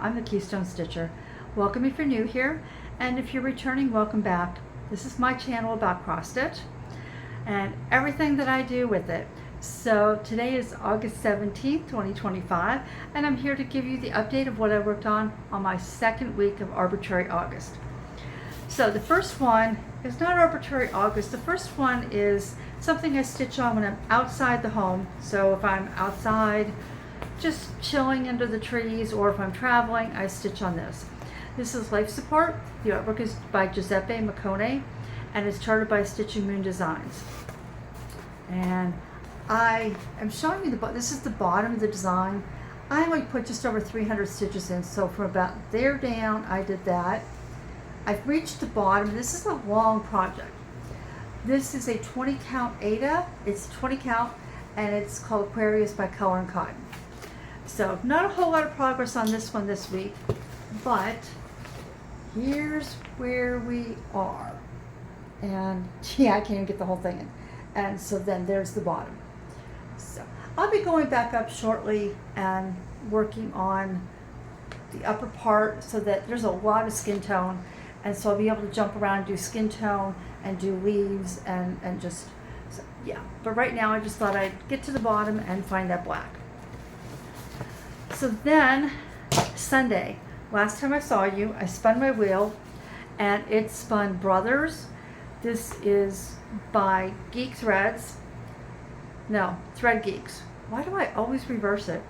I'm the Keystone Stitcher. Welcome if you're new here, and if you're returning, welcome back. This is my channel about cross stitch and everything that I do with it. So today is August 17th, 2025, and I'm here to give you the update of what I worked on my second week of Arbitrary August. So the first one is not Arbitrary August. The first one is something I stitch on when I'm outside the home. So if I'm outside just chilling under the trees, or if I'm traveling, I stitch on this. This is Life Support. The artwork is by Giuseppe Miconi, and it's charted by StitchingMoonDesigns. And I am showing you this is the bottom of the design. I only put just over 300 stitches in, so from about there down, I did that. I've reached the bottom. This is a long project. This is a 20 count aida. It's 20 count, and it's called Aquarius by Color and Cotton. So not a whole lot of progress on this one this week, but here's where we are. And yeah, I can't even get the whole thing in. And so then there's the bottom. So I'll be going back up shortly and working on the upper part, so that there's a lot of skin tone. And so I'll be able to jump around and do skin tone and do leaves and just, so, yeah. But right now I just thought I'd get to the bottom and find that black. So then Sunday, last time I saw you, I spun my wheel and it spun Brothers. This is by Thread Geeks. Why do I always reverse it?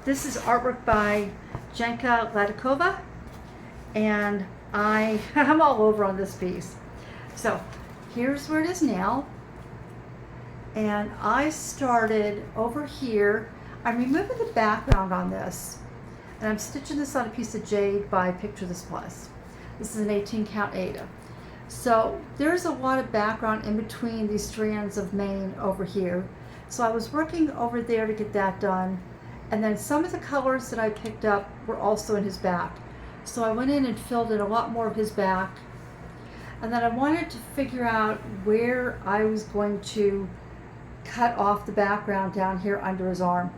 This is artwork by Janka Latechova, and I'm all over on this piece. So here's where it is now, and I started over here. I'm removing the background on this, and I'm stitching this on a piece of Jade by Picture This Plus. This is an 18 count aida. So there's a lot of background in between these strands of mane over here. So I was working over there to get that done, and then some of the colors that I picked up were also in his back. So I went in and filled in a lot more of his back, and then I wanted to figure out where I was going to cut off the background down here under his arm.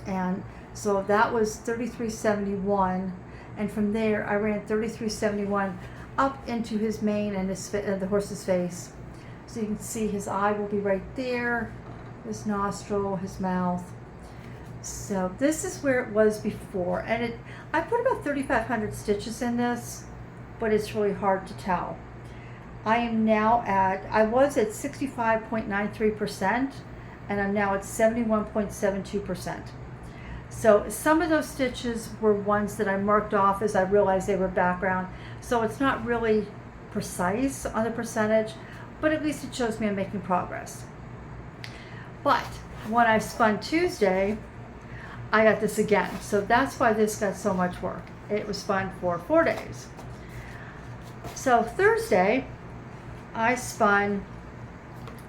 And so that was 3371, and from there I ran 3371 up into his mane and the horse's face. So you can see his eye will be right there, his nostril, his mouth. So this is where it was before, and I put about 3,500 stitches in this, but it's really hard to tell. I was at 65.93%, and I'm now at 71.72%. So some of those stitches were ones that I marked off as I realized they were background. So it's not really precise on the percentage, but at least it shows me I'm making progress. But when I spun Tuesday, I got this again. So that's why this got so much work. It was spun for 4 days. So Thursday, I spun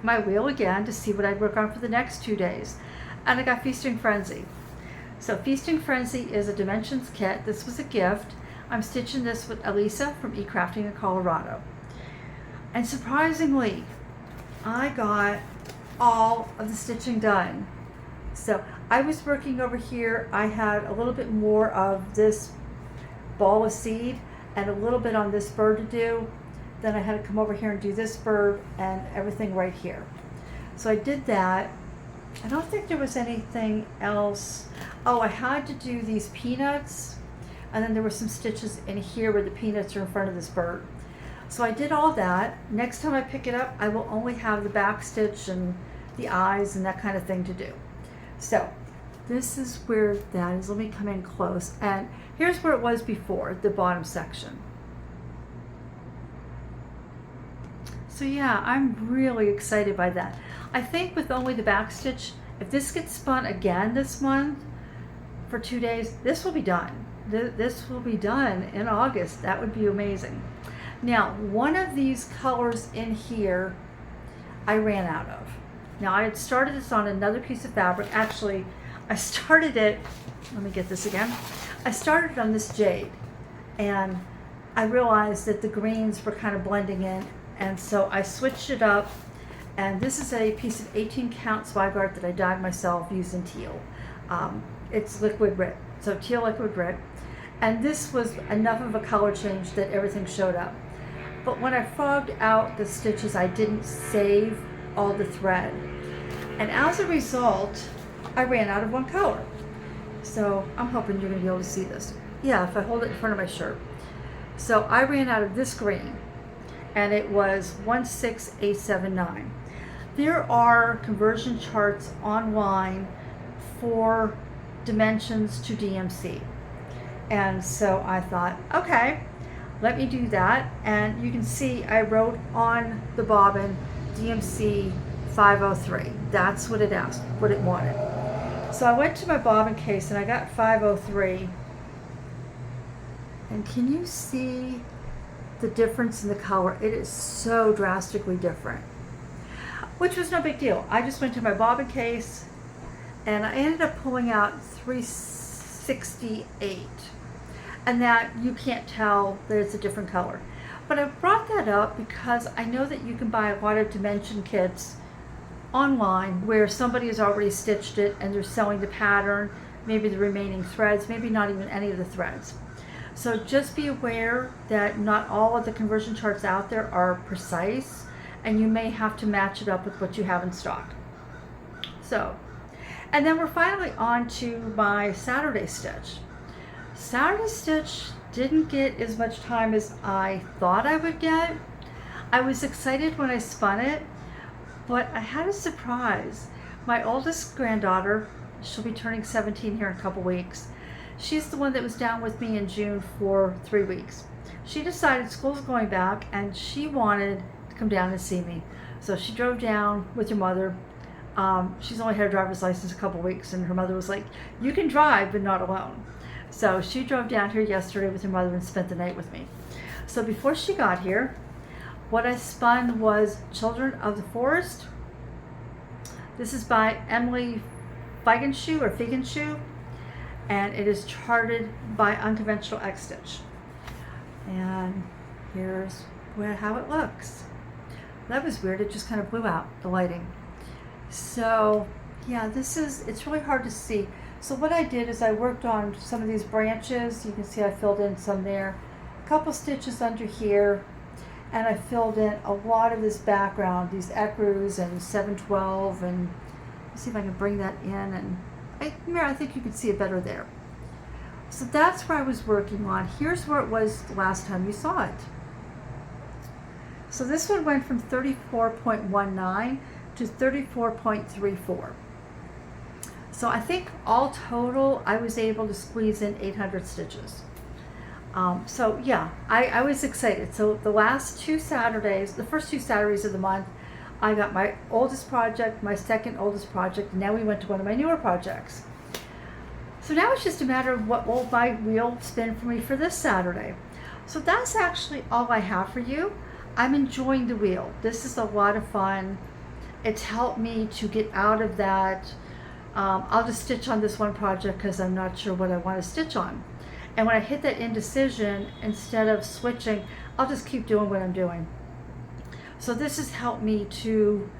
my wheel again to see what I'd work on for the next 2 days. And I got Feasting Frenzy. So Feasting Frenzy is a dimensions kit. This was a gift. I'm stitching this with Elisa from eCrafting in Colorado. And surprisingly, I got all of the stitching done. So I was working over here. I had a little bit more of this ball of seed and a little bit on this bird to do. Then I had to come over here and do this bird and everything right here. So I did that. I don't think there was anything else. Oh, I had to do these peanuts, and then there were some stitches in here where the peanuts are in front of this bird. So I did all that. Next time I pick it up, I will only have the back stitch and the eyes and that kind of thing to do. So this is where that is. Let me come in close, and here's where it was before, the bottom section. So yeah, I'm really excited by that. I think with only the back stitch, if this gets spun again this month for 2 days, this will be done. This will be done in August. That would be amazing. Now, one of these colors in here, I ran out of. Now, I had started this on another piece of fabric. Actually, I started it, let me get this again. I started it on this Jade, and I realized that the greens were kind of blending in, and so I switched it up. And this is a piece of 18 count Zweigart that I dyed myself using Teal. It's liquid grit, so Teal liquid grit. And this was enough of a color change that everything showed up. But when I fogged out the stitches, I didn't save all the thread. And as a result, I ran out of one color. So I'm hoping you're gonna be able to see this. Yeah, if I hold it in front of my shirt. So I ran out of this green, and it was 16879. There are conversion charts online for dimensions to DMC. And so I thought, okay, let me do that. And you can see I wrote on the bobbin DMC 503. That's what it asked, what it wanted. So I went to my bobbin case and I got 503. And can you see the difference in the color? It is so drastically different, which was no big deal. I just went to my bobbin case and I ended up pulling out 368. And that you can't tell that it's a different color. But I brought that up because I know that you can buy a lot of dimension kits online where somebody has already stitched it and they're selling the pattern, maybe the remaining threads, maybe not even any of the threads. So just be aware that not all of the conversion charts out there are precise, and you may have to match it up with what you have in stock. So, and then we're finally on to my Saturday stitch. Saturday stitch didn't get as much time as I thought I would get. I was excited when I spun it, but I had a surprise. My oldest granddaughter, she'll be turning 17 here in a couple weeks. She's the one that was down with me in June for 3 weeks. She decided school's going back and she wanted to come down and see me. So she drove down with her mother. She's only had a driver's license a couple weeks, and her mother was like, you can drive, but not alone. So she drove down here yesterday with her mother and spent the night with me. So before she got here, what I spun was Children of the Forest. This is by Emily Figenshoe, and it is charted by Unconventional X Stitch. And here's how it looks. That was weird, it just kind of blew out, the lighting. So yeah, it's really hard to see. So what I did is I worked on some of these branches. You can see I filled in some there, a couple stitches under here, and I filled in a lot of this background, these ecru's and 712, and let's see if I can bring that in, and I think you can see it better there. So that's where I was working on. Here's where it was the last time you saw it. So this one went from 34.19 to 34.34. So I think all total, I was able to squeeze in 800 stitches. So yeah, I was excited. So the last 2 Saturdays, the first 2 Saturdays of the month, I got my oldest project, my second oldest project, and now we went to one of my newer projects. So now it's just a matter of what will my wheel spin for me for this Saturday. So that's actually all I have for you. I'm enjoying the wheel. This is a lot of fun. It's helped me to get out of that. I'll just stitch on this one project because I'm not sure what I want to stitch on. And when I hit that indecision, instead of switching, I'll just keep doing what I'm doing. So this has helped me to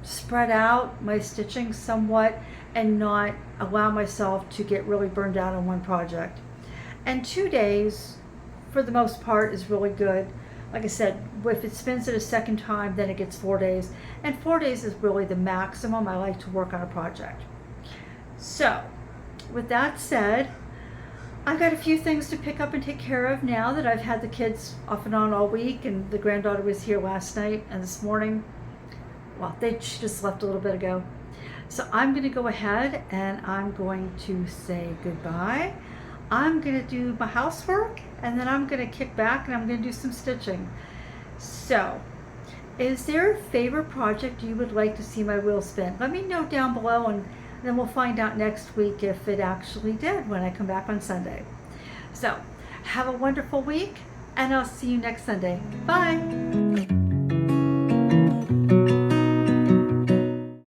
spread out my stitching somewhat and not allow myself to get really burned out on one project. And 2 days, for the most part, is really good. Like I said, if it spins it a second time, then it gets 4 days. And 4 days is really the maximum I like to work on a project. So, with that said, I've got a few things to pick up and take care of now that I've had the kids off and on all week, and the granddaughter was here last night and this morning. Well, she just left a little bit ago. So I'm going to go ahead and I'm going to say goodbye. I'm going to do my housework, and then I'm going to kick back and I'm going to do some stitching. So, is there a favorite project you would like to see my wheel spin? Let me know down below, and then we'll find out next week if it actually did when I come back on Sunday. So, have a wonderful week, and I'll see you next Sunday. Bye!